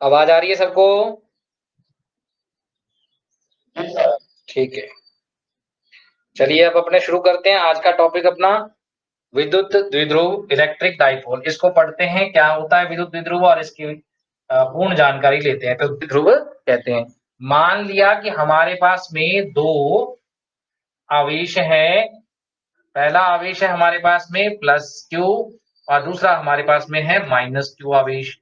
आवाज आ रही है सबको? ठीक है। चलिए अब अपने शुरू करते हैं आज का टॉपिक अपना विद्युत द्विध्रुव इलेक्ट्रिक डाइपोल। इसको पढ़ते हैं क्या होता है विद्युत द्विध्रुव और इसकी पूर्ण जानकारी लेते हैं। तो द्विध्रुव कहते हैं, मान लिया कि हमारे पास में दो आवेश है। पहला आवेश है हमारे पास में प्लस क्यू और दूसरा हमारे पास में है माइनस क्यू आवेश।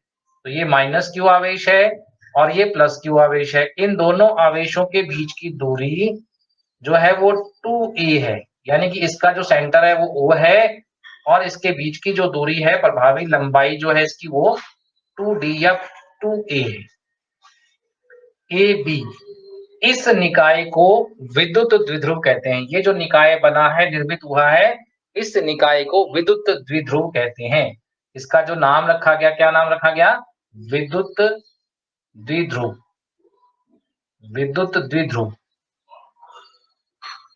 तो ये माइनस क्यू आवेश है और ये प्लस क्यू आवेश है। इन दोनों आवेशों के बीच की दूरी जो है वो 2a है, यानी कि इसका जो सेंटर है वो O है और इसके बीच की जो दूरी है, प्रभावी लंबाई जो है इसकी वो 2d या 2a है। ए बी, इस निकाय को विद्युत द्विध्रुव कहते हैं। ये जो निकाय बना है, निर्मित हुआ है, इस निकाय को विद्युत द्विध्रुव कहते हैं। इसका जो नाम रखा गया, क्या नाम रखा गया? विद्युत द्विध्रुव। विद्युत द्विध्रुव,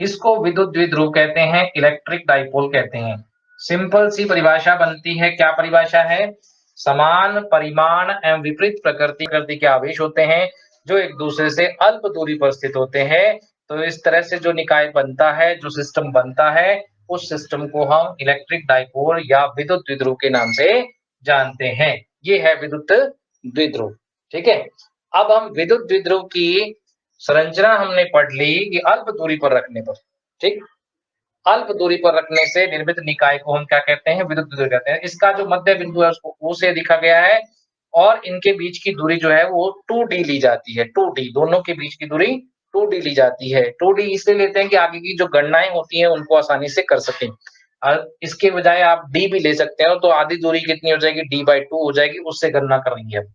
इसको विद्युत द्विध्रुव कहते हैं, इलेक्ट्रिक डाइपोल कहते हैं। सिंपल सी परिभाषा बनती है। क्या परिभाषा है? समान परिमाण एवं विपरीत प्रकृति के आवेश होते हैं जो एक दूसरे से अल्प दूरी पर स्थित होते हैं। तो इस तरह से जो निकाय बनता है, जो सिस्टम बनता है, उस सिस्टम को हम इलेक्ट्रिक डाइपोल या विद्युत द्विध्रुव के नाम से जानते हैं। ये है विद्युत द्विध्रुव। ठीक है। अब हम विद्युत द्विध्रुव की संरचना हमने पढ़ ली कि अल्प दूरी पर रखने पर, ठीक, अल्प दूरी पर रखने से निर्मित निकाय को हम क्या कहते हैं? विद्युत द्विध्रुव कहते हैं। इसका जो मध्य बिंदु है उसको O से दिखा गया है और इनके बीच की दूरी जो है वो 2d ली जाती है। 2d, दोनों के बीच की दूरी 2d ली जाती है। 2d इसलिए लेते हैं कि आगे की जो गणनाएं होती हैं उनको आसानी से कर सकें। इसके बजाय आप d भी ले सकते हो, तो आधी दूरी कितनी हो जाएगी? d/2 हो जाएगी, उससे गणना करेंगे अब।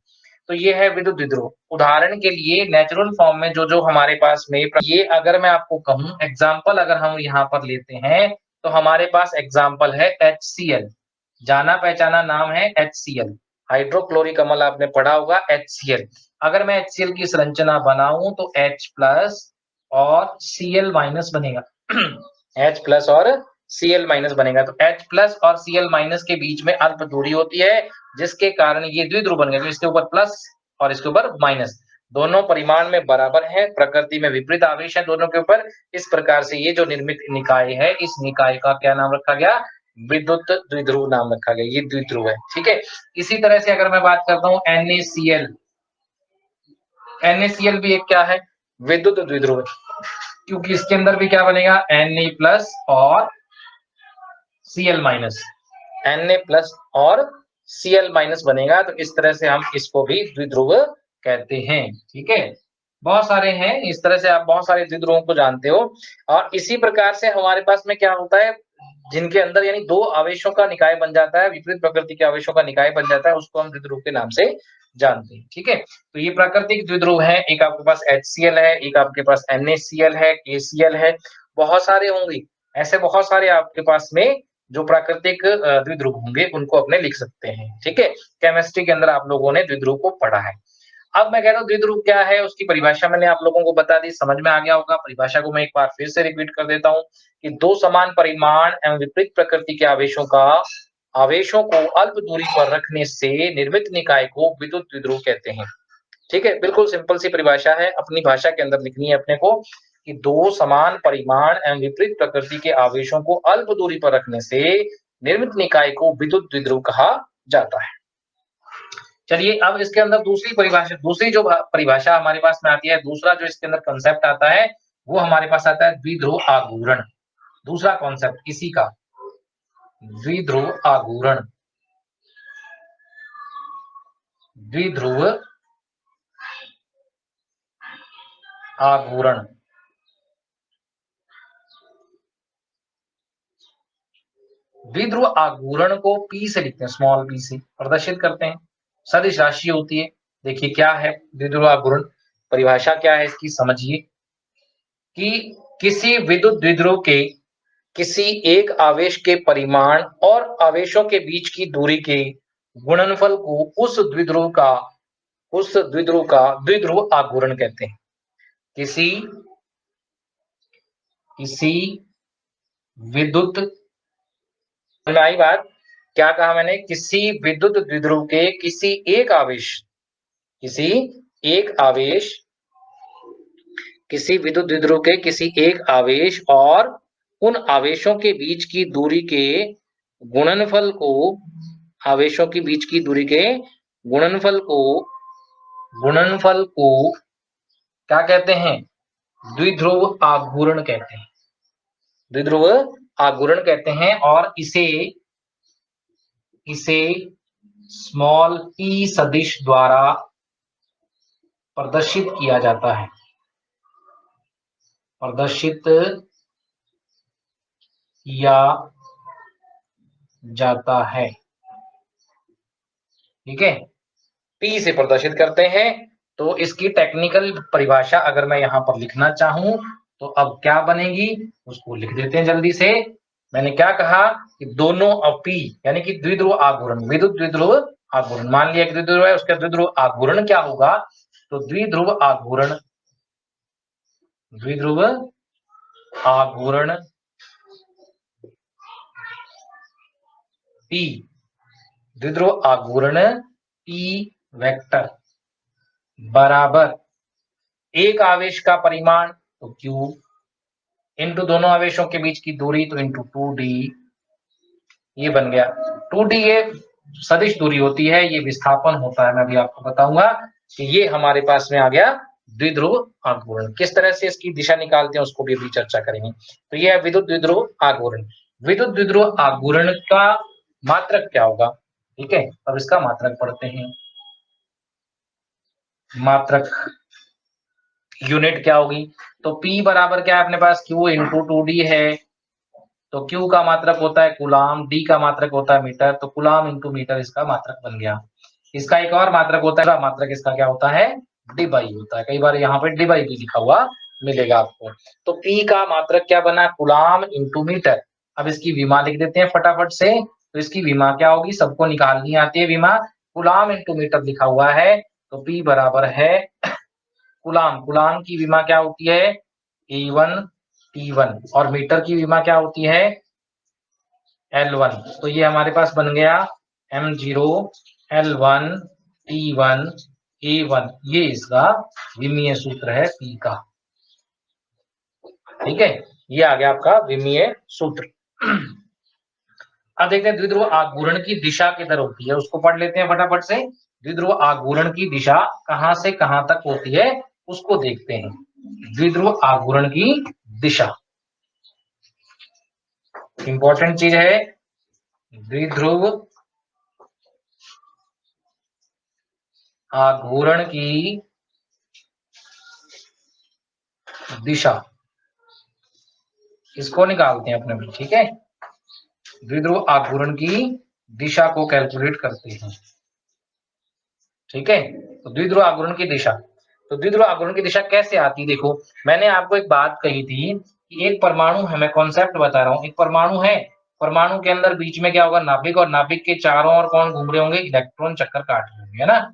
तो ये है विद्युत द्विध्रुव। उदाहरण के लिए नेचुरल फॉर्म में जो जो हमारे पास में, ये अगर मैं आपको कहूं एग्जांपल अगर हम यहाँ पर लेते हैं, तो हमारे पास एग्जांपल है HCl। जाना पहचाना नाम है HCl, हाइड्रोक्लोरिक अम्ल आपने पढ़ा होगा HCl। अगर मैं HCl की संरचना बनाऊं तो H प्लस और Cl माइनस बनेगा। H प्लस और Cl माइनस बनेगा। तो H प्लस और Cl माइनस के बीच में अल्प दूरी होती है, जिसके कारण ये द्विध्रुव बन गया। तो इसके ऊपर प्लस और इसके ऊपर माइनस, दोनों परिमाण में बराबर है, प्रकृति में विपरीत आवेश है दोनों के ऊपर। इस प्रकार से ये जो निर्मित निकाय है, इस निकाय का क्या नाम रखा गया? विद्युत द्विध्रुव नाम रखा गया। ये द्विध्रुव है। ठीक है। इसी तरह से अगर मैं बात करता हूँ NaCl, NaCl भी एक क्या है? विद्युत द्विध्रुव है, क्योंकि इसके अंदर भी क्या बनेगा? Na प्लस और Cl माइनस, Na प्लस और Cl माइनस बनेगा। तो इस तरह से हम इसको भी द्विध्रुव कहते हैं। ठीक है। बहुत सारे हैं, इस तरह से आप बहुत सारे द्विध्रुवों को जानते हो। और इसी प्रकार से हमारे पास में क्या होता है, जिनके अंदर यानी दो आवेशों का निकाय बन जाता है, विपरीत प्रकृति के आवेशों का निकाय बन जाता है, उसको हम द्विध्रुव के नाम से जानते हैं। ठीक है। तो ये प्राकृतिक द्विध्रुव है। एक आपके पास HCl है, एक आपके पास NaCl है, KCl है, बहुत सारे होंगे। ऐसे बहुत सारे आपके पास में जो प्राकृतिक द्विध्रुव होंगे उनको अपने लिख सकते हैं। ठीक है। केमिस्ट्री के अंदर आप लोगों ने द्विध्रुव को पढ़ा है। अब मैं कह रहा हूँ द्विध्रुव क्या है, उसकी परिभाषा मैंने आप लोगों को बता दी, समझ में आ गया होगा। परिभाषा को मैं एक बार फिर से रिपीट कर देता हूँ कि दो समान परिमाण एवं विपरीत प्रकृति के आवेशों को अल्प दूरी पर रखने से निर्मित निकाय को विद्युत द्विध्रुव कहते हैं। ठीक है। बिल्कुल सिंपल सी परिभाषा है, अपनी भाषा के अंदर लिखनी है अपने को कि दो समान परिमाण एवं विपरीत प्रकृति के आवेशों को अल्प दूरी पर रखने से निर्मित निकाय को विद्युत द्विध्रुव कहा जाता है। चलिए अब इसके अंदर दूसरी परिभाषा, दूसरी जो परिभाषा हमारे पास में आती है, दूसरा जो इसके अंदर कंसेप्ट आता है वो हमारे पास आता है द्विध्रुव आघूर्ण। दूसरा कॉन्सेप्ट इसी का, द्विध्रुव आघूर्ण। द्विध्रुव आघूर्ण, द्विध्रुव आघूर्ण को P से लिखते हैं, स्मॉल p से प्रदर्शित करते हैं। सदिश राशि होती है। देखिए क्या है द्विध्रुव आघूर्ण, परिभाषा क्या है इसकी समझिए कि किसी विद्युत द्विध्रुव के किसी एक आवेश के परिमाण और आवेशों के बीच की दूरी के गुणनफल को उस द्विध्रुव का द्विध्रुव आघूर्ण कहते हैं। किसी किसी विद्युत, आई बात? क्या कहा मैंने? किसी विद्युत द्विध्रुव के किसी एक आवेश किसी एक आवेश, किसी विद्युत द्विध्रुव के किसी एक आवेश और उन आवेशों के बीच की दूरी के गुणनफल को, आवेशों के बीच की दूरी के गुणनफल को क्या कहते हैं? द्विध्रुव आघूर्ण कहते हैं। द्विध्रुव आघूर्ण कहते हैं और इसे स्मॉल p सदिश द्वारा प्रदर्शित किया जाता है। प्रदर्शित किया जाता है। ठीक है, P से प्रदर्शित करते हैं। तो इसकी टेक्निकल परिभाषा अगर मैं यहां पर लिखना चाहूं तो अब क्या बनेगी, उसको लिख देते हैं जल्दी से। मैंने क्या कहा कि दोनों P यानी कि द्विध्रुव आघूर्ण, विद्युत द्विध्रुव आघूर्ण, मान लिया कि द्विध्रुव है, उसका द्विध्रुव आघूर्ण क्या होगा? तो द्विध्रुव आघूर्ण P, द्विध्रुव आघूर्ण P वेक्टर बराबर एक आवेश का परिमाण तो Q इंटू दोनों आवेशों के बीच की दूरी तो इंटू 2D, ये बन गया 2D। ये सदिश दूरी होती है, ये विस्थापन होता है। मैं अभी आपको बताऊंगा कि ये हमारे पास में आ गया द्विध्रुव आघूर्ण। किस तरह से इसकी दिशा निकालते हैं उसको भी अभी चर्चा करेंगे। तो ये है विद्युत द्विध्रुव आघूर्ण। विद्युत द्विध्रुव आघूर्ण का मात्रक क्या होगा? ठीक है, अब इसका मात्रक पढ़ते हैं। मात्रक यूनिट क्या होगी? तो P बराबर क्या है अपने पास? Q इंटू 2D है। तो Q का मात्रक होता है कूलाम, D का मात्रक होता है मीटर, तो कूलाम इंटू मीटर इसका मात्रक बन गया। इसका एक और मात्रक होता है, मात्रक इसका क्या होता है? डिबाई होता है। कई बार यहाँ पे डिबाई भी लिखा हुआ मिलेगा आपको। तो P का मात्रक क्या बना? Coulomb into metre. अब इसकी विमा लिख देते हैं फटाफट से। तो इसकी विमा क्या होगी? सबको निकालनी आती है विमा। कूलाम इंटू मीटर लिखा हुआ है, तो P बराबर है कूलाम। कूलाम की विमा क्या होती है? E1 T1, और मीटर की विमा क्या होती है? L1। तो ये हमारे पास बन गया M0 L1 T1 A1, ये इसका विमीय सूत्र है P का। ठीक है, ये आ गया आपका विमीय सूत्र। अब देखते हैं द्विध्रुव आघूर्ण की दिशा किधर होती है, उसको पढ़ लेते हैं फटाफट से। द्विध्रुव आघूर्ण की दिशा कहां से कहां तक होती है उसको देखते हैं। द्विध्रुव आघूर्ण की दिशा इंपॉर्टेंट चीज है। द्विध्रुव आघूर्ण की दिशा, इसको निकालते हैं अपने भी। ठीक है, द्विध्रुव आघूर्ण की दिशा को कैलकुलेट करते हैं। ठीक है, तो द्विध्रुव आघूर्ण की दिशा, तो द्विध्रुव आघूर्ण की दिशा कैसे आती है? देखो, मैंने आपको एक बात कही थी कि एक परमाणु है, मैं कॉन्सेप्ट बता रहा हूं। एक परमाणु है, परमाणु के अंदर बीच में क्या होगा? नाभिक, और नाभिक के चारों ओर कौन घूम रहे होंगे? इलेक्ट्रॉन चक्कर काट रहे होंगे, है ना।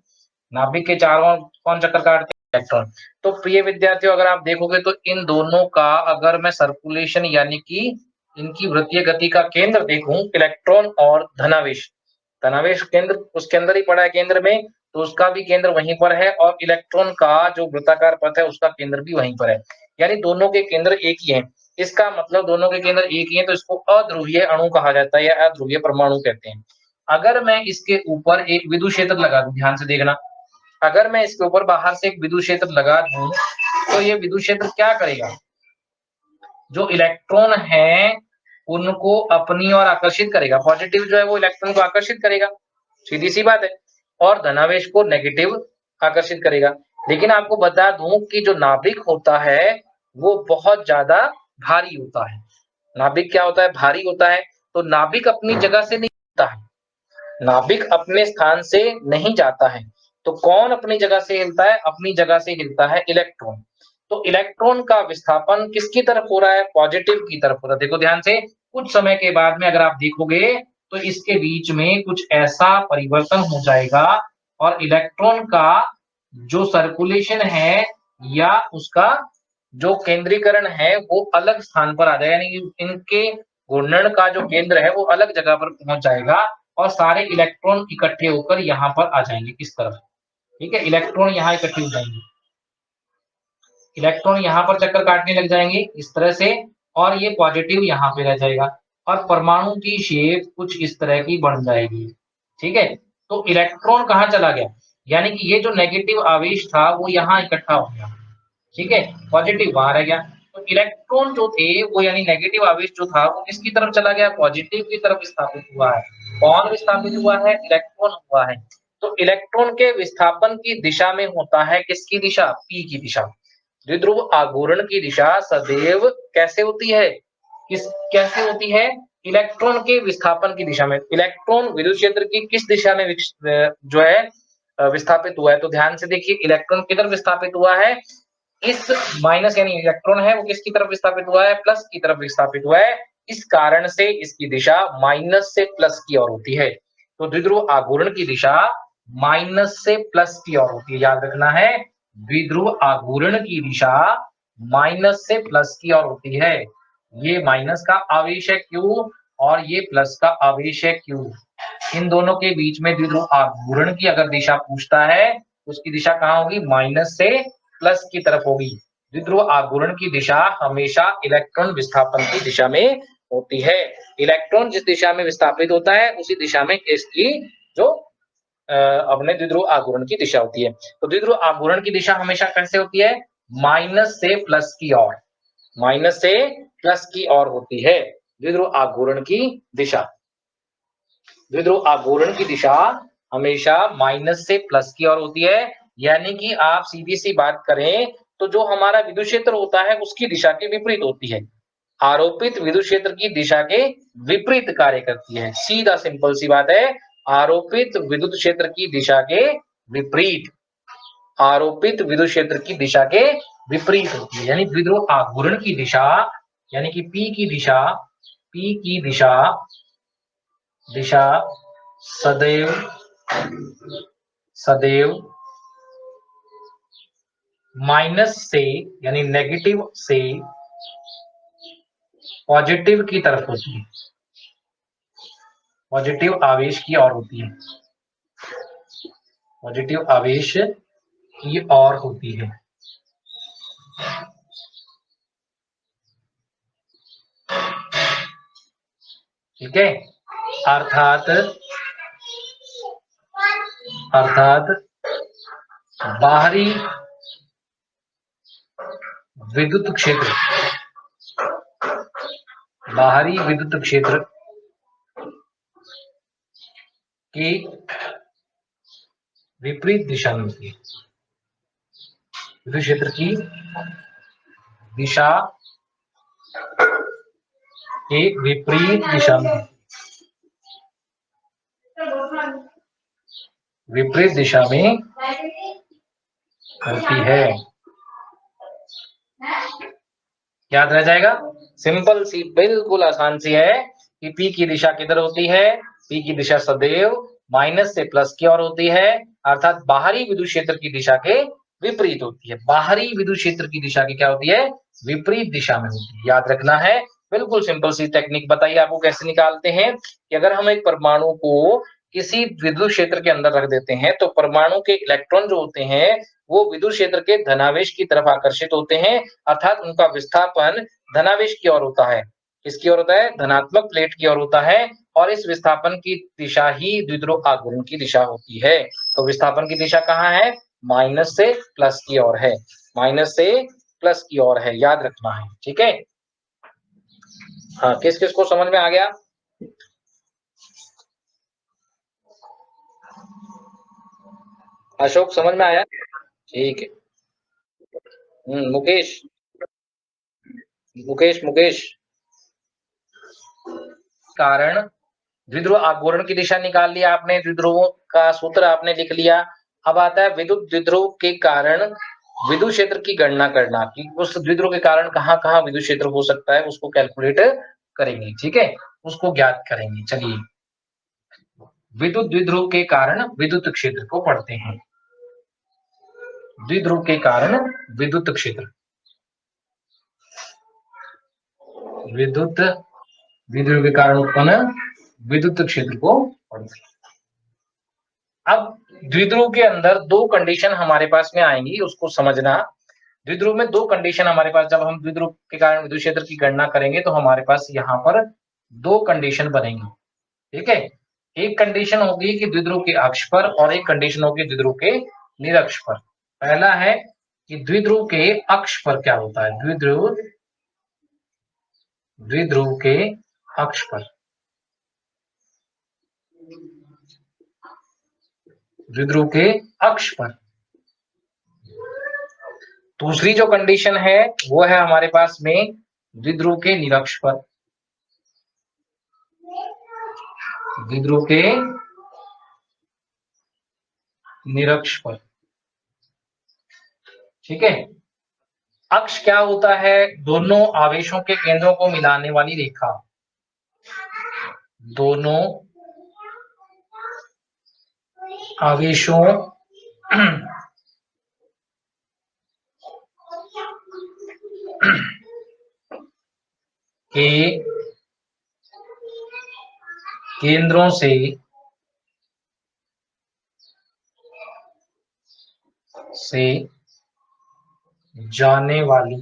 नाभिक के चारों ओर कौन चक्कर काटते हैं? इलेक्ट्रॉन। तो प्रिय विद्यार्थियों, अगर आप देखोगे तो इन दोनों का अगर मैं सर्कुलेशन यानी कि इनकी वृत्तीय गति का केंद्र देखूं, इलेक्ट्रॉन और धनावेश, धनावेश केंद्र उसके अंदर ही पड़ा है केंद्र में, तो उसका भी केंद्र वहीं पर है, और इलेक्ट्रॉन का जो वृत्ताकार पथ है उसका केंद्र भी वहीं पर है। यानी दोनों के केंद्र एक ही हैं। इसका मतलब दोनों के केंद्र एक ही हैं, तो इसको अध्रुवीय अणु कहा जाता है या अध्रुवीय परमाणु कहते हैं। अगर मैं इसके ऊपर एक विद्युत क्षेत्र लगा दूं, ध्यान से देखना, अगर मैं इसके ऊपर बाहर से एक विद्युत क्षेत्र लगा दूं तो ये विद्युत क्षेत्र क्या करेगा? जो इलेक्ट्रॉन है उनको अपनी ओर आकर्षित करेगा। पॉजिटिव जो है वो इलेक्ट्रॉन को आकर्षित करेगा, सीधी सी बात है, और धनावेश को नेगेटिव आकर्षित करेगा। लेकिन आपको बता दूं कि जो नाभिक होता है वो बहुत ज्यादा भारी होता है। नाभिक क्या होता है? भारी होता है। तो नाभिक अपनी जगह से नहीं हिलता है, नाभिक अपने स्थान से नहीं जाता है। तो कौन अपनी जगह से हिलता है? अपनी जगह से हिलता है इलेक्ट्रॉन। तो इलेक्ट्रॉन का विस्थापन किसकी तरफ हो रहा है? पॉजिटिव की तरफ हो रहा है। देखो ध्यान से, कुछ समय के बाद में अगर आप देखोगे तो इसके बीच में कुछ ऐसा परिवर्तन हो जाएगा और इलेक्ट्रॉन का जो सर्कुलेशन है या उसका जो केंद्रीकरण है वो अलग स्थान पर आ जाएगा। यानी कि इनके घूर्णन का जो केंद्र है वो अलग जगह पर पहुंच जाएगा और सारे इलेक्ट्रॉन इकट्ठे होकर यहाँ पर आ जाएंगे। किस तरफ? ठीक है, इलेक्ट्रॉन यहाँ इकट्ठे हो जाएंगे, इलेक्ट्रॉन यहाँ पर चक्कर काटने लग जाएंगे इस तरह से, और ये पॉजिटिव यहाँ पे रह जाएगा, और परमाणु की शेप कुछ इस तरह की बन जाएगी। ठीक है, तो इलेक्ट्रॉन कहाँ चला गया, यानी कि ये जो नेगेटिव आवेश था वो यहाँ इकट्ठा हो गया। ठीक है, पॉजिटिव वहां रह गया, तो इलेक्ट्रॉन जो थे वो यानी नेगेटिव आवेश जो था वो किसकी तरफ चला गया, पॉजिटिव की तरफ विस्थापित हुआ है। कौन विस्थापित हुआ है, इलेक्ट्रॉन हुआ है। तो इलेक्ट्रॉन के विस्थापन की दिशा में होता है किसकी दिशा, पी की दिशा। द्विध्रुव आघूर्ण की दिशा सदैव कैसे होती है, किस कैसे होती है, इलेक्ट्रॉन के विस्थापन की दिशा में। इलेक्ट्रॉन विद्युत क्षेत्र की किस दिशा में जो है विस्थापित हुआ है, तो ध्यान से देखिए इलेक्ट्रॉन किधर विस्थापित हुआ है, इस माइनस यानी इलेक्ट्रॉन है वो किसकी तरफ विस्थापित हुआ है, प्लस की तरफ विस्थापित हुआ है। इस कारण से इसकी दिशा माइनस से प्लस की ओर होती है। तो द्विध्रुव आघूर्ण की दिशा माइनस से प्लस की ओर होती है, याद रखना है, द्विध्रुव आघूर्ण की दिशा माइनस से प्लस की ओर होती है। ये माइनस का आवेश है Q और ये प्लस का आवेश है Q। इन दोनों के बीच में द्विध्रुव आघूर्ण की अगर दिशा पूछता है, उसकी दिशा कहाँ होगी, माइनस से प्लस की तरफ होगी। द्विध्रुव आघूर्ण की दिशा हमेशा इलेक्ट्रॉन विस्थापन की दिशा में होती है। इलेक्ट्रॉन जिस दिशा में विस्थापित होता है उसी दिशा में इसकी जो अपने द्विध्रुव आघूर्ण की दिशा होती है। तो द्विध्रुव आघूर्ण की दिशा हमेशा कैसे होती है, माइनस से प्लस की ओर, माइनस से प्लस की ओर होती है द्विध्रुव आघूर्ण की दिशा। द्विध्रुव आघूर्ण की दिशा हमेशा माइनस से प्लस की ओर होती है, यानी कि आप सीधी सी बात करें तो जो हमारा विद्युत क्षेत्र होता है उसकी दिशा के विपरीत होती है, आरोपित विद्युत क्षेत्र की दिशा के विपरीत कार्य करती है। सीधा सिंपल सी बात है, आरोपित विद्युत क्षेत्र की दिशा के विपरीत, आरोपित विद्युत क्षेत्र की दिशा के विपरीत होती है, यानी द्विध्रुव आघूर्ण की दिशा यानी कि P की दिशा, P की दिशा दिशा सदैव सदैव माइनस से यानी नेगेटिव से पॉजिटिव की तरफ होती है, पॉजिटिव आवेश की ओर होती है, पॉजिटिव आवेश की ओर होती है। ठीक है, अर्थात अर्थात बाहरी विद्युत क्षेत्र, बाहरी विद्युत क्षेत्र की विपरीत दिशा में होती है, विद्युत क्षेत्र की दिशा के विपरीत दिशा में, विपरीत दिशा में होती है। याद रह जाएगा, सिंपल सी बिल्कुल आसान सी है कि P की दिशा किधर होती है, P की दिशा सदैव माइनस से प्लस की ओर होती है, अर्थात बाहरी विद्युत क्षेत्र की दिशा के विपरीत होती है। बाहरी विद्युत क्षेत्र की दिशा की क्या होती है, विपरीत दिशा में होती है, याद रखना है। बिल्कुल सिंपल सी टेक्निक बताइए आपको कैसे निकालते हैं कि अगर हम एक परमाणु को किसी विद्युत क्षेत्र के अंदर रख देते हैं तो परमाणु के इलेक्ट्रॉन जो होते हैं वो विद्युत क्षेत्र के धनावेश की तरफ आकर्षित होते हैं, अर्थात उनका विस्थापन धनावेश की ओर होता है। किसकी ओर होता है, धनात्मक प्लेट की ओर होता है, और इस विस्थापन की दिशा ही द्विध्रुव आघूर्ण की दिशा होती है। तो विस्थापन की दिशा कहाँ है, माइनस से प्लस की ओर है, माइनस से प्लस की ओर है, याद रखना है। ठीक है, हाँ, किस किस को समझ में आ गया, अशोक समझ में आया, ठीक है। मुकेश, मुकेश मुकेश कारण द्विध्रुव आघूर्ण की दिशा निकाल लिया आपने, द्विध्रुवों का सूत्र आपने लिख लिया। अब आता है विद्युत द्विध्रुव के कारण विद्युत क्षेत्र की गणना करना, कि उस द्विध्रुव के कारण कहाँ कहाँ विद्युत क्षेत्र हो सकता है उसको कैलकुलेट करेंगे। ठीक है, उसको ज्ञात करेंगे। चलिए, विद्युत द्विध्रुव के कारण विद्युत क्षेत्र को पढ़ते हैं। द्विध्रुव के कारण विद्युत क्षेत्र, विद्युत द्विध्रुव के कारण उत्पन्न विद्युत क्षेत्र को पढ़ते हैं। अब द्विध्रुव के अंदर दो कंडीशन हमारे पास में आएंगी, उसको समझना। द्विध्रुव में दो कंडीशन हमारे पास, जब हम द्विध्रुव के कारण विद्युत क्षेत्र की गणना करेंगे तो हमारे पास यहाँ पर दो कंडीशन बनेंगी, ठीक है। एक कंडीशन होगी कि द्विध्रुव के अक्ष पर और एक कंडीशन होगी द्विध्रुव के निरक्ष पर। पहला है कि द्विध्रुव के अक्ष पर क्या होता है, द्विध्रुव के अक्ष पर, द्विध्रुव के अक्ष पर। दूसरी जो कंडीशन है वो है हमारे पास में द्विध्रुव के निरक्ष पर, द्विध्रुव के निरक्ष पर, ठीक है। अक्ष क्या होता है, दोनों आवेशों के केंद्रों को मिलाने वाली रेखा, दोनों आवेशों के केंद्रों से जाने वाली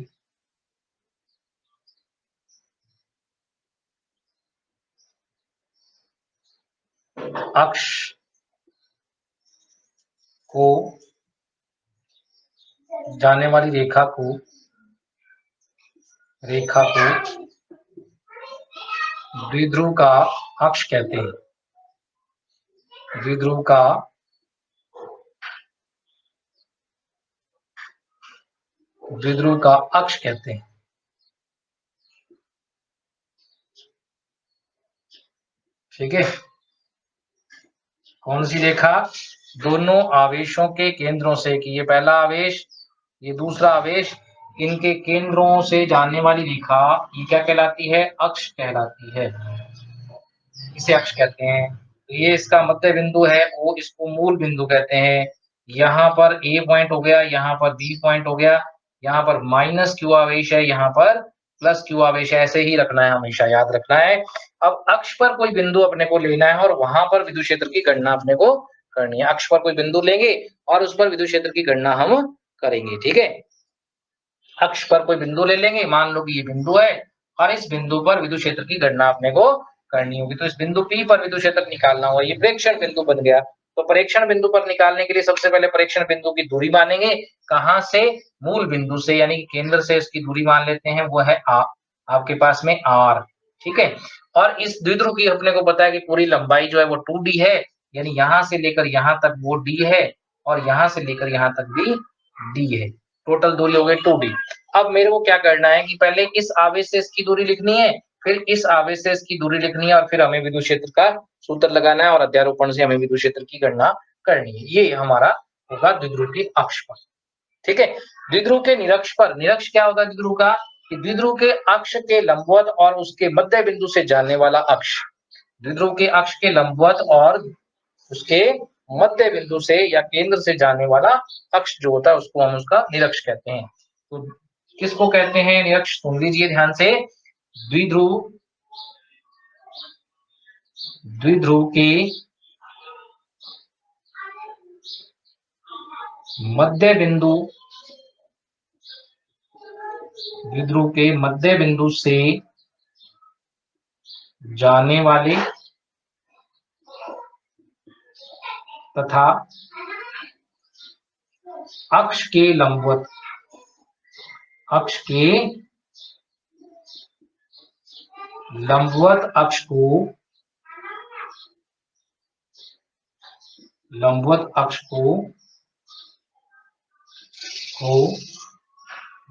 अक्ष को, जाने वाली रेखा को द्विध्रुव का अक्ष कहते हैं, द्विध्रुव का अक्ष कहते हैं, ठीक है। कौन सी रेखा, दोनों आवेशों के केंद्रों से, कि ये पहला आवेश ये दूसरा आवेश, इनके केंद्रों से जाने वाली रेखा ये क्या कहलाती है, अक्ष कहलाती है, इसे अक्ष कहते हैं। तो ये इसका मध्य बिंदु है, वो इसको मूल बिंदु कहते हैं। यहाँ पर ए पॉइंट हो गया, यहाँ पर बी पॉइंट हो गया, यहाँ पर माइनस क्यू आवेश है, यहाँ पर प्लस क्यू आवेश है, ऐसे ही रखना है, हमेशा याद रखना है। अब अक्ष पर कोई बिंदु अपने को लेना है और वहां पर विद्युत क्षेत्र की गणना अपने को करनी है। अक्ष पर कोई बिंदु लेंगे और उस पर विद्युत क्षेत्र की गणना हम करेंगे, ठीक है। अक्ष पर कोई बिंदु ले लेंगे, मान लो कि ये बिंदु है और इस बिंदु पर विद्युत क्षेत्र की गणना अपने को करनी होगी। तो इस बिंदु P पर विद्युत क्षेत्र निकालना होगा, ये प्रेक्षण बिंदु बन गया। तो प्रेक्षण बिंदु पर निकालने के लिए सबसे पहले प्रेक्षण बिंदु की दूरी मानेंगे, कहां से, मूल बिंदु से, यानी कि केंद्र से इसकी दूरी मान लेते हैं, वो है आपके पास में R, ठीक है। और इस द्विध्रुव की अपने को पता है कि पूरी लंबाई जो है वो 2D है, यानी यहां से लेकर यहां तक वो D है और यहां से लेकर यहां तक भी D है, टोटल दूरी हो गई 2D। अब मेरे को क्या करना है कि पहले इस आवेश से इसकी दूरी लिखनी है, फिर इस आवेश से इसकी दूरी लिखनी है और फिर हमें विद्युत क्षेत्र का सूत्र लगाना है और अध्यारोपण से हमें विद्युत क्षेत्र की गणना करनी है। ये हमारा होगा द्विध्रुव के अक्ष पर, ठीक है। द्विध्रुव के निरक्ष पर, निरक्ष क्या होगा द्विध्रुव का, कि द्विध्रुव के अक्ष के लंबवत और उसके मध्य बिंदु से जाने वाला अक्ष, द्विध्रुव के अक्ष के लंबवत और उसके मध्य बिंदु से या केंद्र से जाने वाला अक्ष जो होता है उसको हम उसका निरक्ष कहते हैं। तो किसको कहते हैं निरक्ष, सुन लीजिए ध्यान से। द्विध्रुव द्विध्रुव के मध्य बिंदु, द्विध्रुव के मध्य बिंदु से जाने वाले तथा अक्ष के लंबवत, अक्ष के लंबवत अक्ष को, लंबवत अक्ष को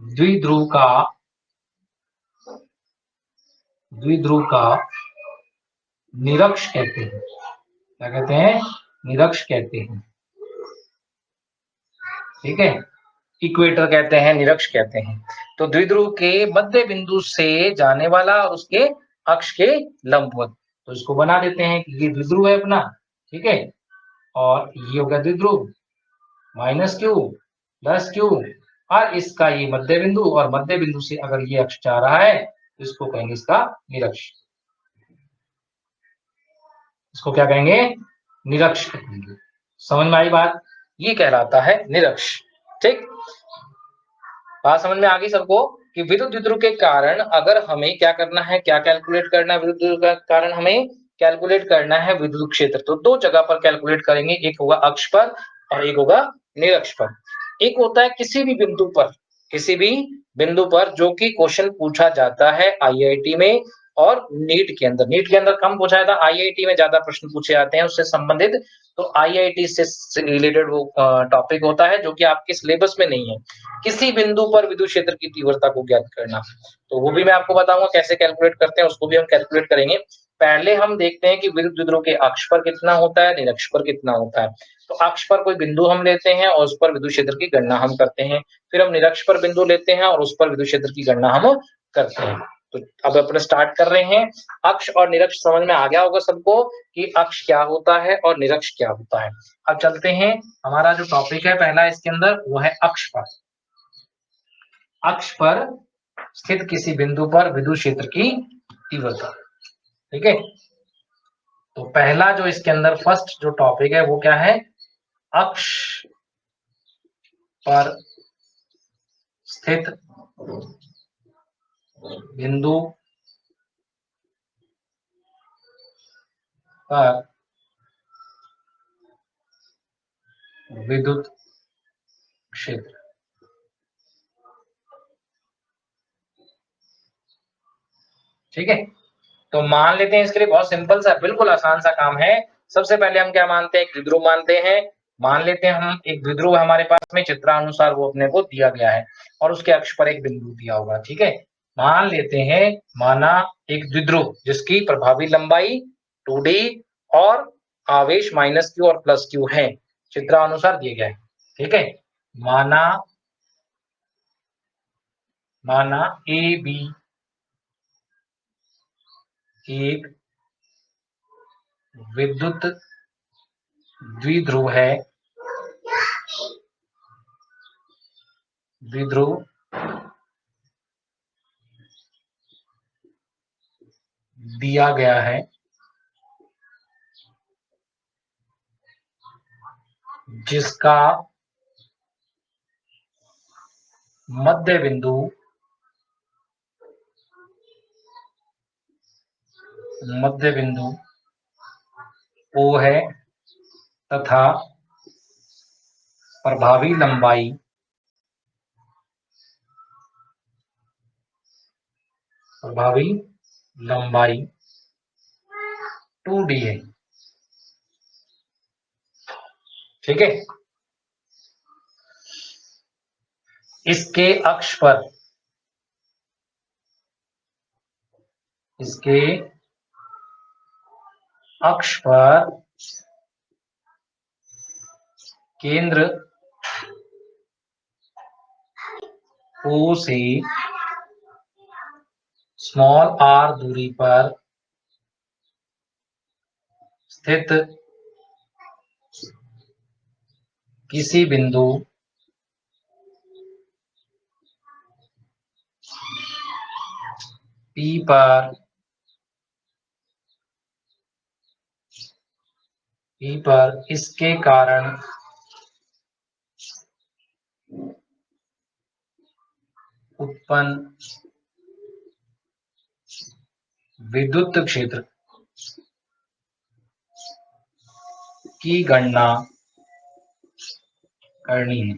द्विध्रुव का, द्विध्रुव का निरक्ष कहते हैं। क्या कहते हैं, निरक्ष कहते हैं, ठीक है। इक्वेटर कहते हैं, निरक्ष कहते हैं। तो द्विध्रुव के मध्य बिंदु से जाने वाला और उसके अक्ष के लंबवत, तो इसको बना देते हैं कि ये द्विध्रुव है अपना, ठीक है। और ये होगा द्विध्रुव, माइनस क्यू प्लस क्यू, और इसका ये मध्य बिंदु, और मध्य बिंदु से अगर ये अक्ष जा रहा है तो इसको कहेंगे इसका निरक्ष, इसको क्या कहेंगे, निरक्ष कहेंगे, समझ में आई बात? ये कहलाता है निरक्ष। ठीक, बात समझ में आ गई सबको कि विद्युत द्विध्रुव के कारण अगर हमें क्या करना है, क्या कैलकुलेट करना है, विद्युत द्विध्रुव का कारण हमें कैलकुलेट करना है विद्युत क्षेत्र। तो दो जगह पर कैलकुलेट करेंगे, एक होगा अक्ष पर और एक होगा निरक्ष पर। एक होता है किसी भी बिंदु पर, किसी भी बिंदु पर जो कि क्वेश्चन पूछा जाता है आईआईटी में और नीट के अंदर। नीट के अंदर कम पूछा जाता है, आईआईटी में ज्यादा प्रश्न पूछे जाते हैं उससे संबंधित। तो आईआईटी से रिलेटेड वो टॉपिक होता है जो कि आपके सिलेबस में नहीं है। किसी बिंदु पर विद्युत क्षेत्र की तीव्रता को ज्ञात करना, तो वो भी मैं आपको बताऊंगा कैसे कैलकुलेट करते हैं, उसको भी हम कैलकुलेट करेंगे। पहले हम देखते हैं कि विद्युत द्विध्रुव के अक्ष पर कितना होता है, निरक्ष पर कितना होता है। तो अक्ष पर कोई बिंदु हम लेते हैं और उस पर विद्युत क्षेत्र की गणना हम करते हैं। फिर हम निरक्ष पर बिंदु लेते हैं और उस पर विद्युत क्षेत्र की गणना हम करते हैं। तो अब अपने स्टार्ट कर रहे हैं। अक्ष और निरक्ष समझ में आ गया होगा सबको कि अक्ष क्या होता है और निरक्ष क्या होता है। अब चलते हैं, हमारा जो टॉपिक है पहला इसके अंदर वो है अक्ष पर। अक्ष पर स्थित किसी बिंदु पर विद्युत क्षेत्र की तीव्रता। ठीक है, तो पहला जो इसके अंदर फर्स्ट जो टॉपिक है वो क्या है, अक्ष पर स्थित बिंदु पर विद्युत क्षेत्र। ठीक है, तो मान लेते हैं इसके लिए बहुत सिंपल सा बिल्कुल आसान सा काम है। सबसे पहले हम क्या मानते हैं, एक द्विध्रुव मानते हैं। मान लेते हैं हम एक द्विध्रुव हमारे पास में चित्रानुसार वो अपने को दिया गया है और उसके अक्ष पर एक बिंदु दिया होगा। ठीक है, मान लेते हैं, माना एक द्विध्रुव जिसकी प्रभावी लंबाई 2d और आवेश माइनस क्यू और प्लस क्यू है, चित्रानुसार दिए गए। ठीक है, माना माना ए बी एक विद्युत द्विध्रुव है, द्विध्रुव दिया गया है जिसका मध्य बिंदु O है तथा प्रभावी लंबाई 2d है। ठीक है, इसके अक्ष पर केंद्र O से स्मॉल r दूरी पर स्थित किसी बिंदु P पर इसके कारण उत्पन्न विद्युत क्षेत्र की गणना करनी है।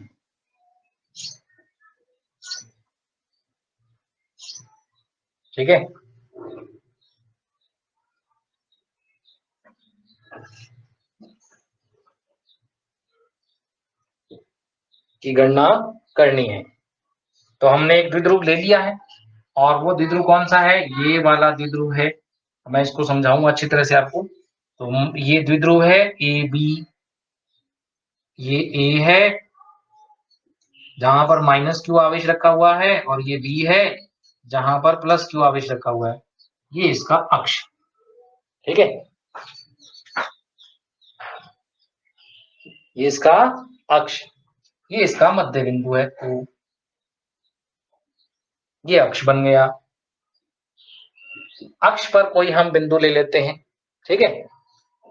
ठीक है, की गणना करनी है। तो हमने एक द्विध्रुव ले लिया है और वो द्विध्रुव कौन सा है, ये वाला द्विध्रुव है। मैं इसको समझाऊंगा अच्छी तरह से आपको। तो ये द्विध्रुव है ए बी, ये ए है जहां पर माइनस क्यू आवेश रखा हुआ है और ये बी है जहां पर प्लस क्यू आवेश रखा हुआ है। ये इसका अक्ष। ठीक है, ये इसका अक्ष, ये इसका मध्य बिंदु है। तो ये अक्ष बन गया। अक्ष पर कोई हम बिंदु ले लेते हैं। ठीक है,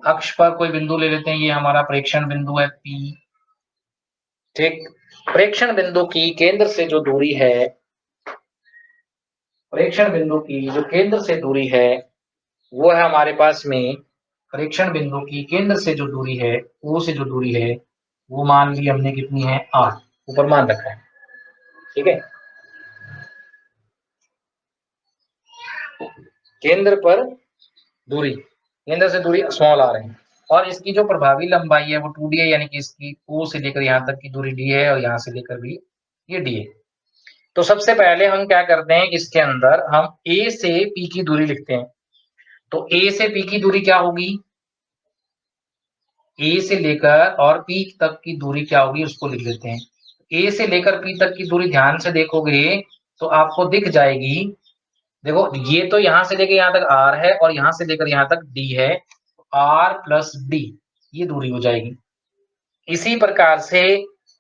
अक्ष पर कोई बिंदु ले लेते हैं, ये हमारा प्रेक्षण बिंदु है P। ठीक, प्रेक्षण बिंदु की केंद्र से जो दूरी है, प्रेक्षण बिंदु की जो केंद्र से दूरी है वो है हमारे पास में, प्रेक्षण बिंदु की केंद्र से जो दूरी है, O से जो दूरी है वो मान ली हमने कितनी है, R, ऊपर मान रखा है। ठीक है, केंद्र पर दूरी, केंद्र से दूरी स्मॉल r है, और इसकी जो प्रभावी लंबाई है वो 2d है, यानी कि इसकी O से लेकर यहाँ तक की दूरी d है और यहाँ से लेकर भी ये d है। तो सबसे पहले हम क्या करते हैं, इसके अंदर हम A से P की दूरी लिखते हैं। तो A से P की दूरी क्या होगी, A से लेकर और P तक की दूरी क्या होगी उसको लिख लेते हैं। A से लेकर P तक की दूरी ध्यान से देखोगे तो आपको दिख जाएगी। देखो ये तो यहां से लेकर यहां तक R है और यहां से लेकर यहां तक D है, R प्लस D ये दूरी हो जाएगी। इसी प्रकार से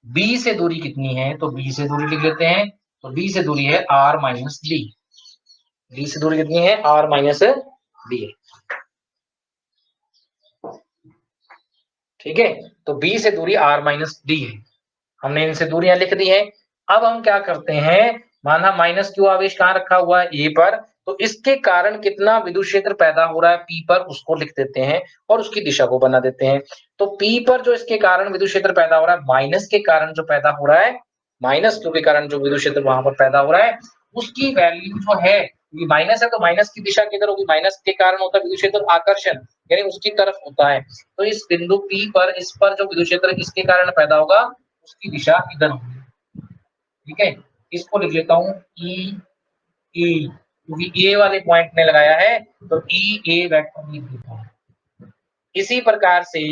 B से दूरी कितनी है, तो B से दूरी लिख लेते हैं। तो B से दूरी है R माइनस D। D से दूरी कितनी है, R माइनस D है। ठीक है, तो B से दूरी R माइनस D है। हमने इनसे दूरियां लिख दी हैं। अब हम क्या करते हैं, माना माइनस क्यू आवेश कहाँ रखा हुआ है, ए पर, तो इसके कारण कितना विद्युत क्षेत्र पैदा हो रहा है पी पर, उसको लिख देते हैं और उसकी दिशा को बना देते हैं। तो पी पर जो इसके कारण विद्युत क्षेत्र पैदा हो रहा है, माइनस के कारण जो पैदा हो रहा है, माइनस क्यू के कारण जो विद्युत क्षेत्र वहां पर पैदा हो रहा है, उसकी वैल्यू जो है, ये माइनस है तो माइनस की दिशा किधर होगी, माइनस के कारण होता है विद्युत क्षेत्र आकर्षण, यानी उसकी तरफ होता है। तो इस बिंदु पी पर, इस पर जो विद्युत क्षेत्र इसके कारण पैदा होगा उसकी दिशा इधर होगी। ठीक है, इसको लिख लेता हूं ई ई, क्योंकि ए वाले पॉइंट ने लगाया है तो ई ए वेक्टर लिख देता हूं। इसी प्रकार से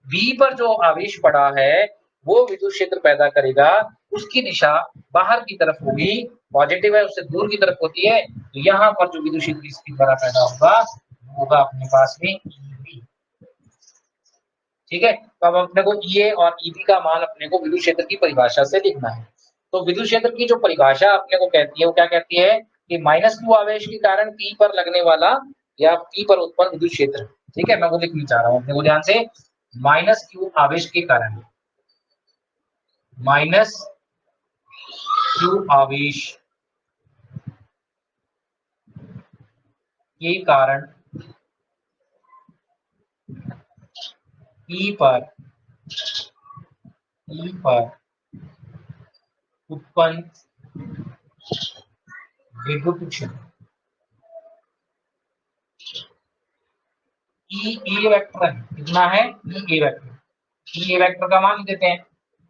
बी पर जो आवेश पड़ा है वो विद्युत क्षेत्र पैदा करेगा, उसकी दिशा बाहर की तरफ होगी, पॉजिटिव है उससे दूर की तरफ होती है, तो यहाँ पर जो विद्युत क्षेत्र इसके द्वारा पैदा होगा वो होगा अपने पास में ईबी। ठीक है, तो अब अपने को ईए और ईबी का मान अपने को विद्युत क्षेत्र की परिभाषा से लिखना है। तो विद्युत क्षेत्र की जो परिभाषा अपने को कहती है वो क्या कहती है कि माइनस क्यू आवेश के कारण पी पर लगने वाला या पी पर उत्पन्न विद्युत क्षेत्र। ठीक है, मैं वो लिखना चाह रहा हूं अपने को ध्यान से, माइनस क्यू आवेश के कारण, माइनस क्यू आवेश के कारण ई पर उत्पन्न विद्युत क्षेत्र, ई ए वेक्टर कितना है, ई ए वेक्टर, ई ए वेक्टर का मान देते हैं।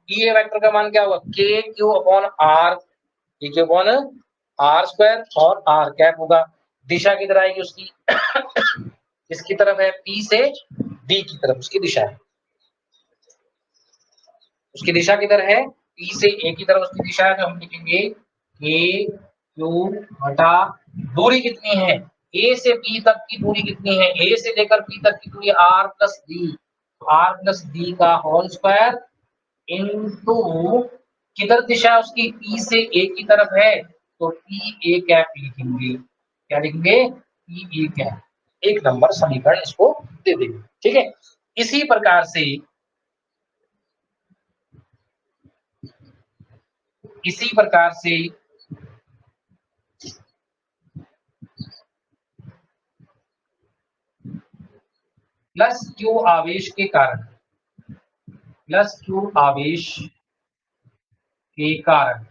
ई ए वेक्टर का मान क्या होगा, के क्यू अपॉन आर, के क्यू अपॉन आर स्क्वायर, और आर कैप होगा। दिशा किधर आएगी उसकी इसकी तरफ है, पी से डी की तरफ उसकी दिशा है, उसकी दिशा किधर है, पी से ए की तरफ उसकी दिशा है। तो हम लिखेंगे के क्यू बटा दूरी कितनी है, ए से पी तक की दूरी कितनी है, ए से लेकर पी तक की दूरी r plus d, r plus D का होल स्क्वायर इनटू किधर दिशा है उसकी, पी से ए की तरफ है, तो पी ए कैप लिखेंगे। क्या लिखेंगे, पी ए कैप। एक नंबर समीकरण इसको दे देंगे। ठीक है, इसी प्रकार से, इसी प्रकार से प्लस क्यू आवेश के कारण, प्लस क्यू आवेश के कारण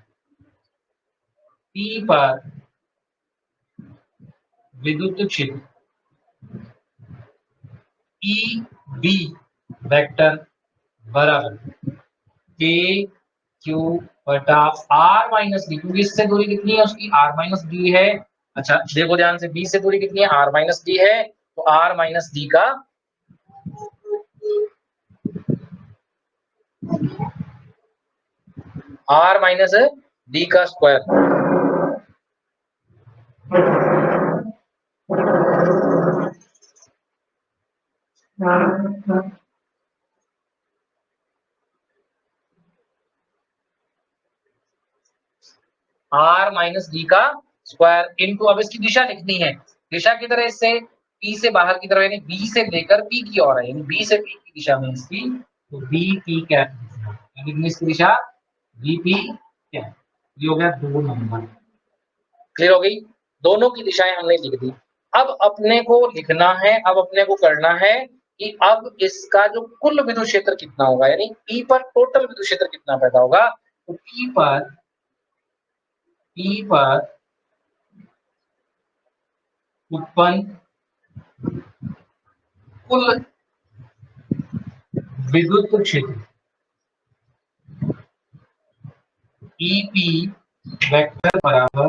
पी पर विद्युत क्षेत्र ई बी वेक्टर बराबर के क्यू बटा आर माइनस डी, क्योंकि इससे दूरी कितनी है उसकी, आर माइनस डी है। अच्छा देखो ध्यान से, बी से दूरी कितनी है, आर माइनस डी है, तो आर माइनस डी का आर माइनस डी का स्क्वायर, आर माइनस डी का स्क्वायर इनटू, अब इसकी दिशा लिखनी है, दिशा किधर है इससे, पी से बाहर की तरफ यानी बी से लेकर पी की ओर है, यानी बी से पी की दिशा में इसकी, तो बी पी कैप यानी इसकी दिशा बी पी कैप। ये हो गया 2 नंबर। क्लियर हो गई? दोनों की दिशाएं हमने लिख दी। अब अपने को लिखना है, अब अपने को करना है कि अब इसका जो कुल विद्युत क्षेत्र कितना होगा, यानी P पर टोटल विद्युत क्षेत्र कितना पैदा होगा। तो P पर उत्पन्न कुल विद्युत क्षेत्र EP वेक्टर बराबर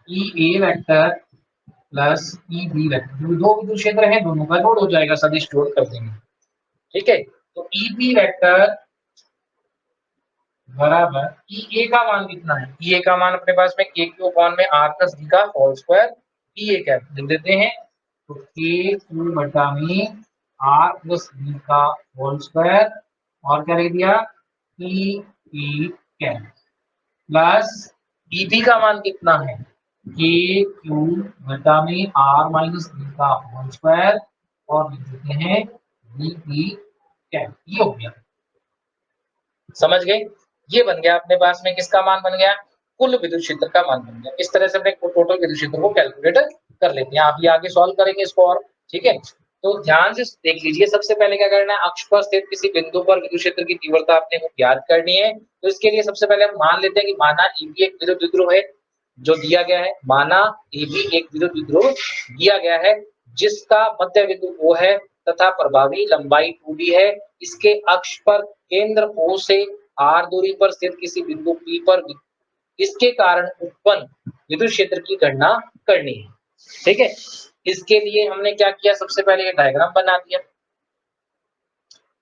EA vector plus EB vector. दो विद्युत क्षेत्र है, दोनों का जोड़ हो जाएगा, सदिश जोड़ कर देंगे। ठीक है, तो EP वेक्टर बराबर EA का मान कितना है, EA का मान अपने पास में KQ में R प्लस D का होल स्क्वायर EA कैप लिख देते हैं। तो KQ बटा में R प्लस D का होल स्क्वायर और क्या लिख दिया EE कैप प्लस EB का मान कितना है KQ बटा में R माइनस D का होल स्क्वायर और लिख देते हैं DE कैप। ये हो गया, समझ गए? ये बन गया अपने पास में किसका मान बन गया, कुल विद्युत क्षेत्र का मान बन गया। इस तरह से अपने टोटल विद्युत क्षेत्र को कैलकुलेट कर लेते हैं। आप ये आगे सॉल्व करेंगे इसको और, ठीक है। तो ध्यान से देख लीजिए, सबसे पहले क्या करना है, अक्ष पर स्थित किसी बिंदु पर विद्युत क्षेत्र की तीव्रता अपने को ज्ञात करनी है। तो इसके लिए सबसे पहले हम मान लेते हैं कि माना EB एक विद्युत द्विध्रुव है जो दिया गया है, माना EB एक विद्युत द्विध्रुव दिया गया है जिसका मध्य बिंदु O है तथा प्रभावी लंबाई 2D है। इसके अक्ष पर केंद्र O से R दूरी पर स्थित किसी बिंदु P पर इसके कारण उत्पन्न विद्युत क्षेत्र की गणना करनी है। ठीक है, इसके लिए हमने क्या किया, सबसे पहले ये डायग्राम बना दिया।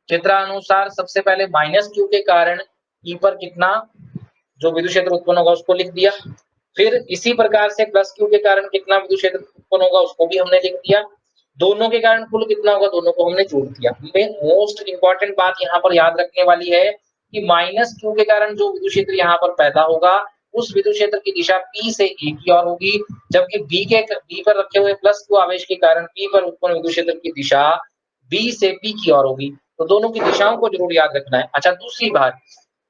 चित्रानुसार सबसे पहले माइनस Q के कारण E पर कितना जो विद्युत क्षेत्र उत्पन्न होगा उसको लिख दिया। फिर इसी प्रकार से प्लस Q के कारण कितना विद्युत क्षेत्र उत्पन्न होगा उसको भी हमने लिख दिया। दोनों के कारण कुल कितना होगा दोनों को हमने जोड़ दिया। मोस्ट इंपॉर्टेंट बात यहाँ पर याद रखने वाली है कि माइनस Q के कारण जो विद्युत क्षेत्र यहाँ पर पैदा होगा उस विद्युत क्षेत्र की दिशा P से A की ओर होगी, जबकि B पर रखे हुए प्लस Q आवेश के कारण P पर उत्पन्न विद्युत क्षेत्र की दिशा B से P की ओर होगी। तो दोनों की दिशाओं को जरूर याद रखना है। अच्छा, दूसरी बात,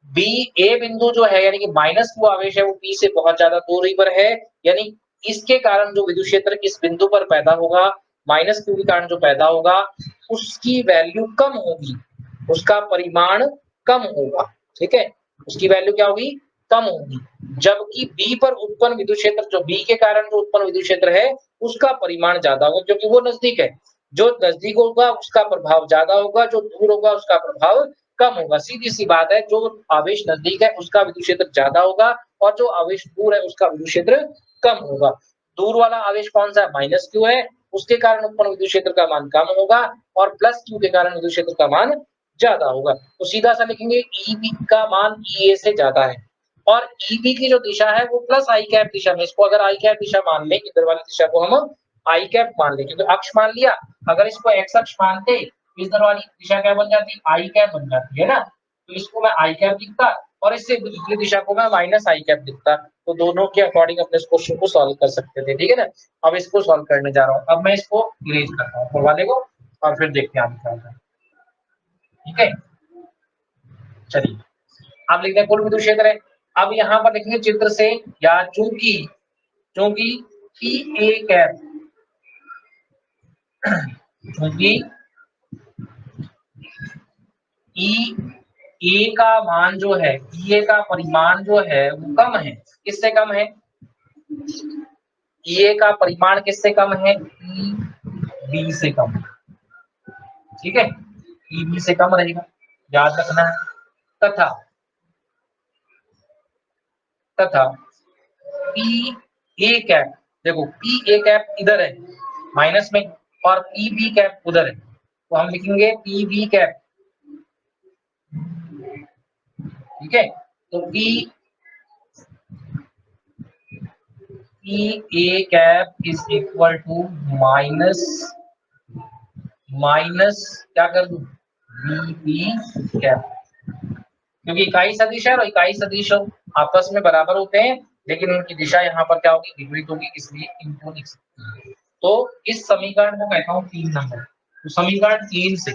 A बिंदु जो है यानी कि माइनस Q आवेश है वो P से बहुत ज्यादा दूरी पर है, यानी इसके कारण जो विद्युत क्षेत्र इस बिंदु पर पैदा होगा, माइनस Q के कारण जो पैदा होगा उसकी वैल्यू कम होगी, उसका परिमाण कम होगा। ठीक है, उसकी वैल्यू क्या होगी, कम होगी। जबकि B पर उत्पन्न विद्युत क्षेत्र, जो B के कारण जो उत्पन्न विद्युत क्षेत्र है उसका परिमाण ज्यादा होगा क्योंकि वो नजदीक है। जो नजदीक होगा उसका प्रभाव ज्यादा होगा, जो दूर होगा उसका प्रभाव कम होगा। सीधी सी बात है, जो आवेश नजदीक है उसका विद्युत क्षेत्र ज्यादा होगा और जो आवेश दूर है उसका विद्युत क्षेत्र कम होगा। दूर वाला आवेश कौन सा है, माइनस Q है, उसके कारण उत्पन्न विद्युत क्षेत्र का मान कम होगा और प्लस Q के कारण विद्युत क्षेत्र का मान ज्यादा होगा। तो सीधा सा लिखेंगे EB का मान EA से ज्यादा है और EB की जो दिशा है वो प्लस आई कैप दिशा में, इसको अगर आई कैप दिशा मान ले, इधर वाली दिशा को हम आई कैप मान ले क्योंकि अक्ष मान लिया, अगर इसको एक्स अक्ष मानते इधर वाली दिशा क्या बन जाती, आई कैप बन जाती है ना। तो इसको मैं आई कैप लिखता और इससे दूसरी दिशा को मैं माइनस आई कैप लिखता, तो दोनों के अकॉर्डिंग अपने इस क्वेश्चन को सॉल्व कर सकते थे। ठीक है ना, अब इसको सॉल्व करने जा रहा हूँ। अब मैं इसको इरेज करता हूँ करवा देगा और फिर देखते हैं आगे क्या होता है। ठीक है, चलिए आप लिखते हैं कुल विद्युत क्षेत्र है। अब यहाँ पर लिखेंगे चित्र से, या चूंकि चूंकि ई ए कैप, चूंकि ई ए का मान जो है, ई ए का परिमाण जो है वो कम है। किससे कम है, ई ए का परिमाण किससे कम है, ई बी से कम। ठीक है, ई बी से कम रहेगा, याद रखना है। तथा तथा पी ए कैप, देखो पी ए कैप इधर है माइनस में और पी बी कैप उधर है, तो हम लिखेंगे पी बी कैप। ठीक है, तो P A cap is equal to minus minus क्या कर दूं, बी पी कैप, क्योंकि इकाई सदिश है और इकाई सदिश आपस में बराबर होते हैं लेकिन उनकी दिशा यहाँ पर क्या होगी, विपरीत होगी, इसलिए इनको लिख सकते हैं। तो इस समीकरण को कहता हूं 3 नंबर। तो समीकरण 3 से,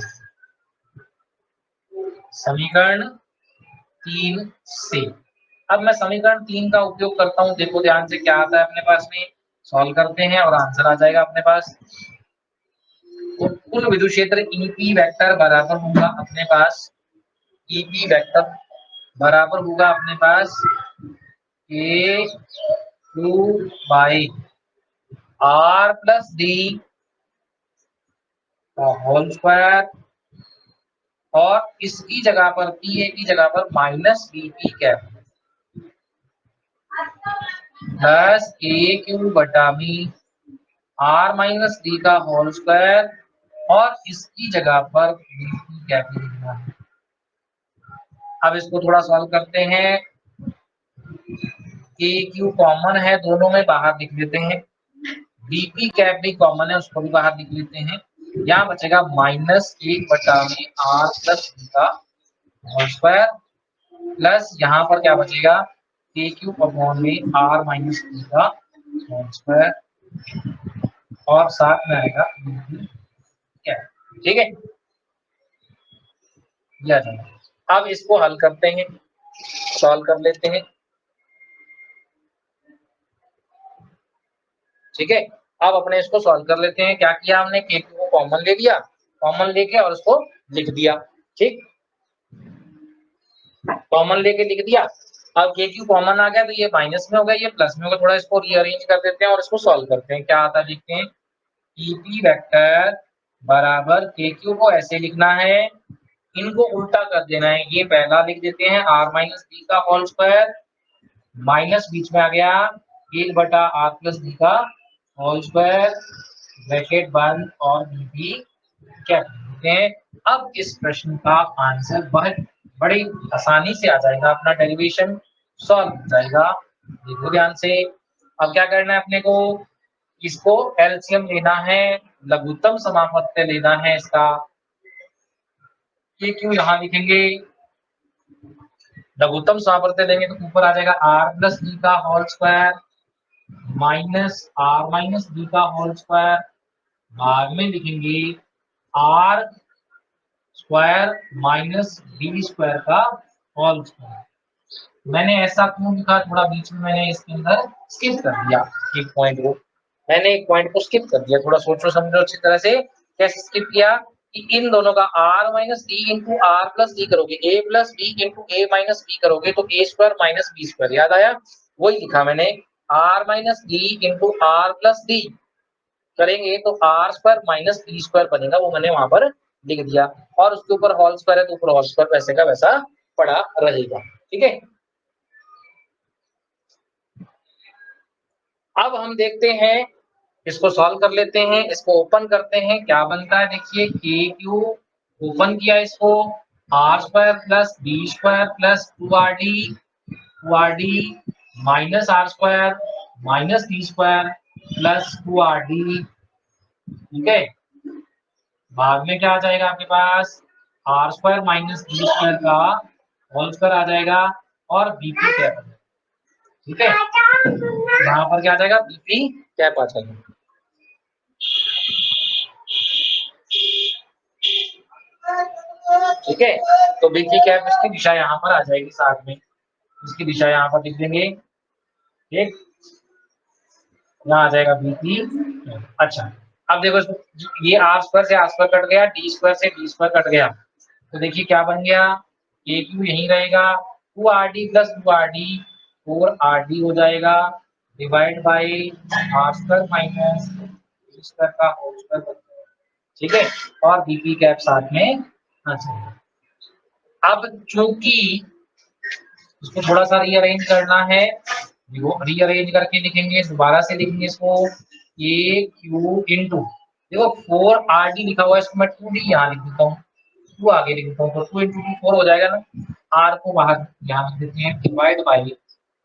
समीकरण 3 से अब मैं समीकरण 3 का उपयोग करता हूं। देखो ध्यान से क्या आता है अपने पास में, सॉल्व करते हैं और आंसर आ जाएगा अपने पास। तो कुल विद्युत क्षेत्र ईपी वेक्टर बराबर होगा अपने पास, ईपी वेक्टर बराबर होगा अपने पास A Q by R plus D का होल स्क्वायर, और इसकी जगह पर पी ए की जगह पर minus B P cap plus A Q बटा बी आर माइनस डी का होल स्क्वायर, और इसकी जगह पर बी पी कैप लिखना है। अब इसको थोड़ा सॉल्व करते हैं। ए क्यू कॉमन है दोनों में, बाहर लिख लेते हैं। बीपी कैप भी कॉमन है, उसको भी बाहर लिख लेते हैं। यहाँ बचेगा माइनस 1 बटा में आर प्लस बी का होल स्क्वायर, प्लस यहाँ पर क्या बचेगा ए क्यू अपॉन में आर माइनस बी का होल स्क्वायर, और साथ में आएगा बीपी कैप। ठीक है, यह जाएगा। अब इसको हल करते हैं, सॉल्व कर लेते हैं। ठीक है, अब अपने इसको सॉल्व कर लेते हैं। क्या किया हमने, के क्यू को कॉमन ले लिया, कॉमन लेके और उसको लिख दिया। ठीक, कॉमन लेके लिख दिया। अब के क्यू कॉमन आ गया तो ये माइनस में हो गया, ये प्लस में होगा। थोड़ा इसको रीअरेंज कर देते हैं और इसको सॉल्व करते हैं। क्या आता है देखते हैं। ईपी वेक्टर बराबर के क्यू को ऐसे लिखना है, इनको उल्टा कर देना है। ये पहला लिख देते हैं आर माइनस बी का होल स्क्वायर, माइनस बीच में आ गया 1/r प्लस बी का होल स्क्वायर, ब्रैकेट बंद और बी भी क्या कहते हैं। अब इस प्रश्न का आंसर बहुत बड़ी आसानी से आ जाएगा, अपना डेरिवेशन सॉल्व हो जाएगा। देखो ध्यान से। अब क्या करना है अपने को, इसको एलसीएम लेना है, लघुत्तम समापत्य लेना है इसका। ये क्यों यहाँ लिखेंगे, लघुत्तम समापत्य लेंगे तो ऊपर आ जाएगा आर प्लस बी का whole square minus R minus B का होल स्क्वायर, बाद में लिखेंगे R square minus B square का होल स्क्वायर। मैंने ऐसा क्यों लिखा, थोड़ा बीच में मैंने इसके अंदर स्किप कर दिया एक पॉइंट को, मैंने एक पॉइंट को स्किप कर दिया। थोड़ा सोचो समझो अच्छी तरह से। कैसे स्किप किया कि इन दोनों का R minus D into R plus D करोगे, A plus B into A minus B करोगे तो A square minus B square, याद आया, वही लिखा मैंने। R minus D into R plus D करेंगे तो R square minus B square बनेगा, वो मैंने वहां पर लिख दिया। और उसके ऊपर होल स्क्वायर है तो ऊपर होल स्क्वायर वैसे का वैसा पड़ा रहेगा। ठीक है, अब हम देखते हैं, इसको सॉल्व कर लेते हैं, इसको ओपन करते हैं। क्या बनता है देखिए, के क्यू ओपन किया इसको, R square plus B square plus two R D minus R square minus B square plus 2rd। ठीक है, बाद में क्या आ जाएगा आपके पास, R square minus B square का होल स्क्वायर आ जाएगा, और बीपी कैप। ठीक है, यहाँ पर क्या आ जाएगा, बीपी कैप आ जाएगा। ठीक है, तो बीपी कैप इसकी दिशा यहाँ पर आ जाएगी, साथ में इसकी दिशा यहाँ पर लिख देंगे। ठीक, यहाँ आ जाएगा बीपी। अच्छा, अब देखो ये आर स्क्वायर से आर स्क्वायर कट गया, डी स्क्वायर से डी स्क्वायर कट गया, तो देखिए क्या बन गया, ए क्यू यही रहेगा, 2rd प्लस 2rd 4rd हो जाएगा, divide by R square minus D square का होल स्क्वायर बन जाएगा। ठीक है, और बीपी कैप साथ में आ जाएगा। अब चूंकि इसको थोड़ा सा रीअरेंज करना है, देखो रीअरेंज करके लिखेंगे, दोबारा से लिखेंगे इसको, ए क्यू इंटू, देखो 4rd लिखा हुआ है, इसको मैं 2d यहाँ लिख देता हूँ, 2 आगे लिख देता हूँ, तो 2 इंटू 2 4 हो जाएगा ना, आर को बाहर यहाँ लिख देते हैं, divide by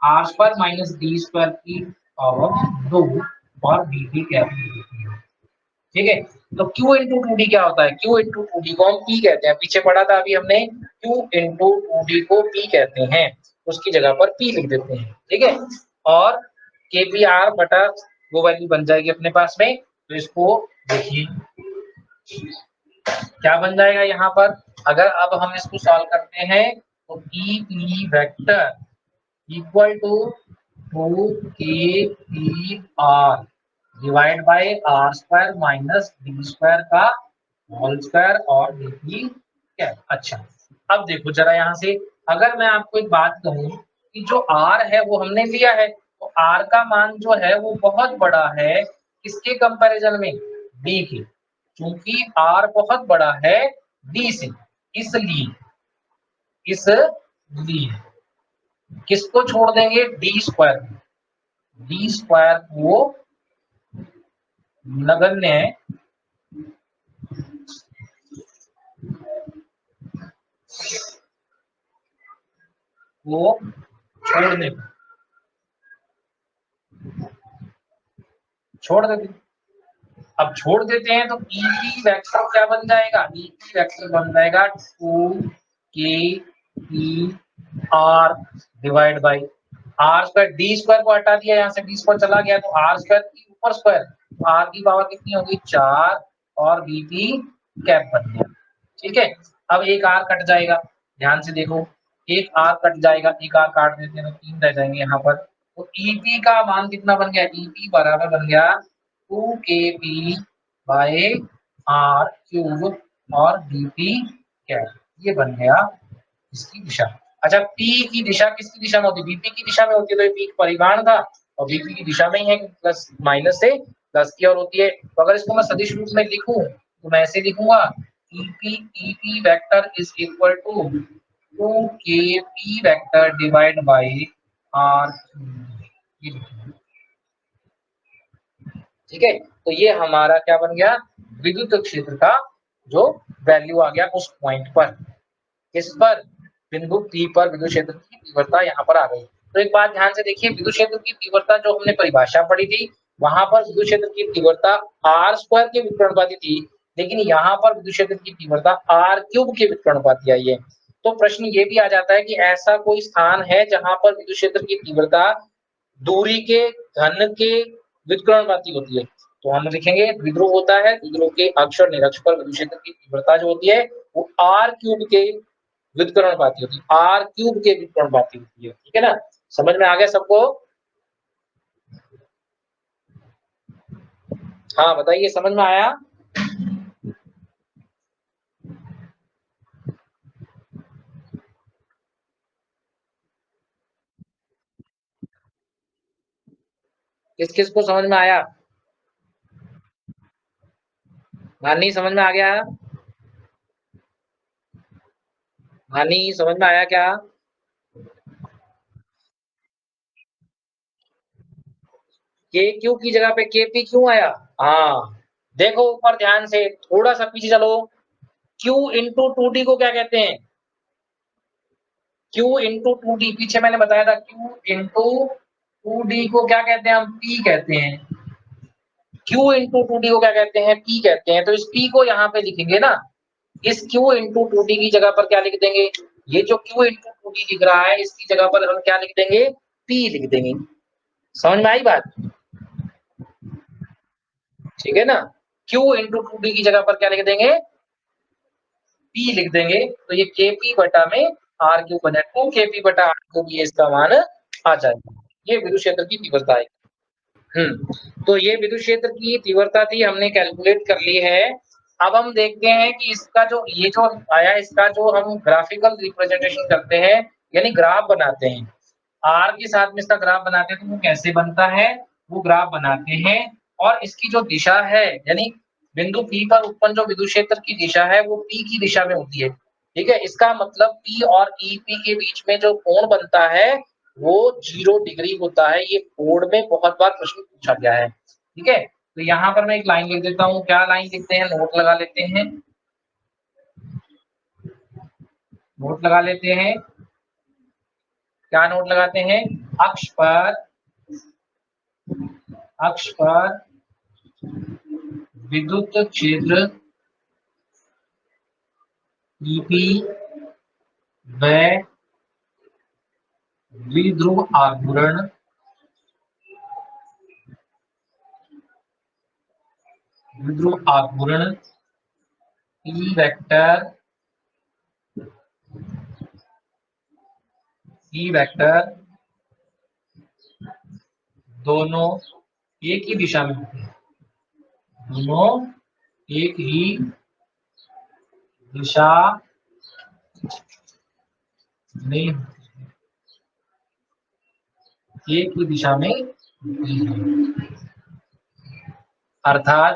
R square minus D square की पावर 2 और बी की कैप लिख देते हैं। ठीक है, तो Q इंटू टू डी क्या होता है, Q इंटू टू डी को हम P कहते हैं, पीछे पढ़ा था अभी हमने, Q इंटू टू डी को P कहते हैं, उसकी जगह पर P लिख देते हैं। ठीक है, और KPR बटा वो वैल्यू बन जाएगी अपने पास में तो इसको देखिए क्या बन जाएगा यहाँ पर, अगर अब हम इसको सॉल्व करते हैं तो E P vector equal to 2 k p r divide by R square minus D square का होल स्क्वायर और dt क्या। अच्छा, अब देखो जरा यहाँ से, अगर मैं आपको एक बात कहूँ कि जो r है वो हमने लिया है, तो r का मान जो है वो बहुत बड़ा है किसके कंपैरिजन में, d के, क्योंकि r बहुत बड़ा है d से, इसलिए किसको छोड़ देंगे, डी स्क्वायर को नगण्य को छोड़ देते, अब छोड़ देते हैं तो ई की वेक्टर क्या बन जाएगा, ई की वेक्टर बन जाएगा 2 k p r divide by R square, D square को हटा दिया, यहाँ से डी स्क्वायर चला गया तो आर स्क्वायर की ऊपर स्क्वायर, तो आर की पावर कितनी होगी 4 और बी की कैप बन गया। ठीक है, अब एक आर कट जाएगा, ध्यान से देखो, एक आर कट जाएगा, एक आर काट देते हैं तो 3 रह जाएंगे यहाँ पर, तो ईपी का मान कितना बन गया, ईपी बराबर बन गया 2 kp बाय आर क्यूब और डीपी कैप, ये बन गया इसकी दिशा। अच्छा, पी की दिशा किसकी दिशा में होती है, बीपी की दिशा में होती है, तो ये पी परिमाण था और बीपी की दिशा में ही है, प्लस माइनस से प्लस की ओर होती है। तो अगर इसको मैं सदिश रूप में लिखूं तो मैं ऐसे लिखूंगा, EP vector is equal to 2 kp vector divide by R. ठीक है, तो ये हमारा क्या बन गया, विद्युत क्षेत्र का जो वैल्यू आ गया उस पॉइंट पर, किस पर, बिंदु P पर विद्युत क्षेत्र की तीव्रता यहाँ पर आ गई। तो एक बात ध्यान से देखिए, विद्युत क्षेत्र की तीव्रता जो हमने परिभाषा पढ़ी थी, वहां पर विद्युत क्षेत्र की तीव्रता आर स्क्वायर के व्युत्क्रमणपाती थी, लेकिन यहाँ पर विद्युत क्षेत्र की तीव्रता आर क्यूब के व्युत्क्रमणपाती आई है। तो प्रश्न ये भी आ जाता है कि ऐसा कोई स्थान है जहां पर विद्युत क्षेत्र की तीव्रता दूरी के घन के व्युत्क्रमणपाती होती है, तो हम लिखेंगे द्विध्रुव होता है, द्विध्रुव के अक्ष और निरक्ष पर विद्युत क्षेत्र की तीव्रता जो होती है वो आर क्यूब के व्युत्क्रमणपाती होती है, आर क्यूब के व्युत्क्रमणपाती होती है। ठीक है ना, समझ में आ गया सबको, हाँ बताइए, समझ में आया। किस किस को समझ में आया, नानी समझ में आ गया, नानी समझ में आया क्या, के क्यू की जगह पे के पी क्यों आया, हाँ देखो ऊपर ध्यान से, थोड़ा सा पीछे चलो, Q इंटू टू डी को क्या कहते हैं, Q इंटू टू डी, पीछे मैंने बताया था Q इंटू टू डी को क्या कहते हैं, हम P कहते हैं, Q इंटू टू डी को क्या कहते हैं, P कहते हैं, तो इस P को यहाँ पे लिखेंगे ना, इस Q इंटू टू डी की जगह पर क्या लिख देंगे, ये जो Q इंटू टू डी लिख रहा है इसकी जगह पर हम क्या लिख देंगे, P लिख देंगे। समझ में आई बात, ठीक है ना, Q इंटू टू डी की जगह पर क्या लिख देंगे, P लिख देंगे, तो ये Kp बटा में R क्यूब बन जाए, 2 Kp बटा R क्यूब, ये इसका मान आ जाएगा, ये विद्युत क्षेत्र की तीव्रता है। तो ये विद्युत क्षेत्र की तीव्रता थी, हमने कैलकुलेट कर ली है। अब हम देखते हैं कि इसका जो ये जो आया, इसका जो हम ग्राफिकल रिप्रेजेंटेशन करते हैं, यानी ग्राफ बनाते हैं, आर के साथ में इसका ग्राफ बनाते हैं, तो वो कैसे बनता है, वो ग्राफ बनाते हैं, और इसकी जो दिशा है, यानी बिंदु पी पर उत्पन्न जो विद्युत क्षेत्र की दिशा है वो पी की दिशा में होती है। ठीक है, इसका मतलब पी और ईपी के बीच में जो कोण बनता है वो 0 डिग्री होता है, ये बोर्ड में बहुत बार प्रश्न पूछा गया है। ठीक है, तो यहाँ पर मैं एक लाइन लिख देता हूँ, क्या लाइन लिखते हैं, नोट लगा लेते हैं, नोट लगा लेते हैं, क्या नोट लगाते हैं, अक्ष पर, अक्ष पर विद्युत क्षेत्र ईपी व द्विध्रुव आघूर्ण द्विध्रुव आघूर्ण ई वेक्टर दोनों एक ही दिशा में होते हैं, दोनों एक ही दिशा में एक ही दिशा में होती है, अर्थात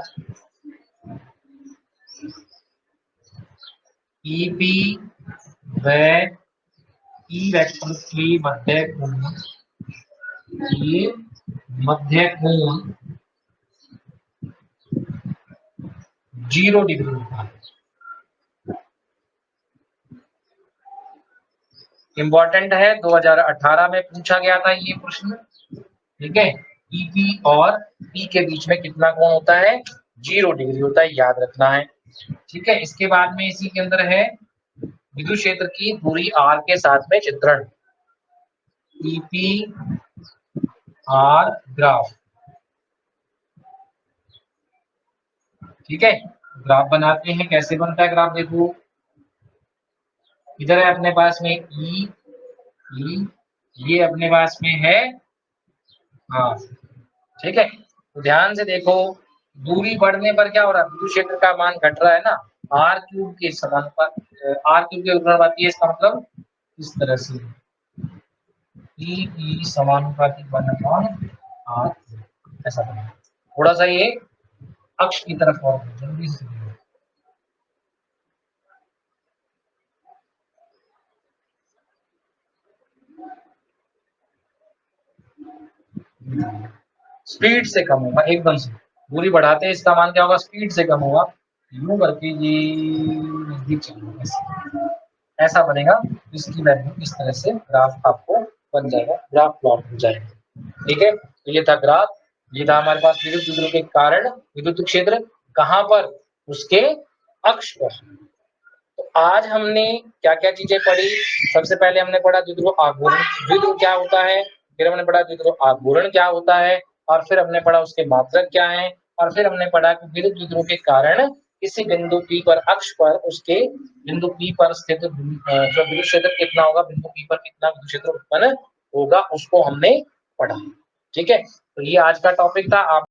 ईपी व ई वेक्टर की मध्य कोण 0 डिग्री होता है। इंपॉर्टेंट है, 2018 में पूछा गया था ये प्रश्न। ठीक है, ईपी और पी के बीच में कितना कोण होता है? 0 डिग्री होता है, याद रखना है। ठीक है, इसके बाद में इसी के अंदर है विद्युत क्षेत्र की दूरी आर के साथ में चित्रण, ईपी आर ग्राफ। ठीक है, ग्राफ बनाते हैं, कैसे बनता है ग्राफ देखो, इधर है अपने पास में ई, ये अपने पास में है हाँ। ठीक है, तो ध्यान से देखो, दूरी बढ़ने पर क्या हो रहा है? विद्युत क्षेत्र का मान घट रहा है ना, आर क्यूब के समानुपाती, आर क्यूब के समानुपाती है, इसका मतलब इस तरह से ई समानुपाती 1/r, ऐसा बना। थोड़ा सा ये अक्ष की तरफ और जल्दी से स्पीड से कम होगा, एकदम से दूरी बढ़ाते हैं, इसका मान क्या होगा? स्पीड से कम होगा, यूं करके ये नजदीक चलेगा, ऐसा बनेगा। इसकी वैल्यू इस तरह से ग्राफ आपको बन जाएगा, ग्राफ प्लॉट हो जाएगा। ठीक है, तो ये था ग्राफ, ये था हमारे पास विद्युत द्विध्रुव के कारण विद्युत क्षेत्र कहाँ पर? उसके अक्ष पर। तो आज हमने क्या क्या चीजें पढ़ी? सबसे पहले हमने पढ़ा द्विध्रुव आघूर्ण, द्विध्रुव क्या होता है, फिर हमने पढ़ा द्विध्रुव आघूर्ण क्या होता है, और फिर हमने पढ़ा उसके मात्रक क्या है, और फिर हमने पढ़ा कि विद्युत द्विध्रुव के कारण किसी बिंदु P पर, अक्ष पर, उसके बिंदु P पर स्थित जो विद्युत क्षेत्र कितना होगा, बिंदु P पर कितना विद्युत क्षेत्र उत्पन्न होगा, उसको हमने पढ़ा। ठीक है, तो ये आज का टॉपिक था। आप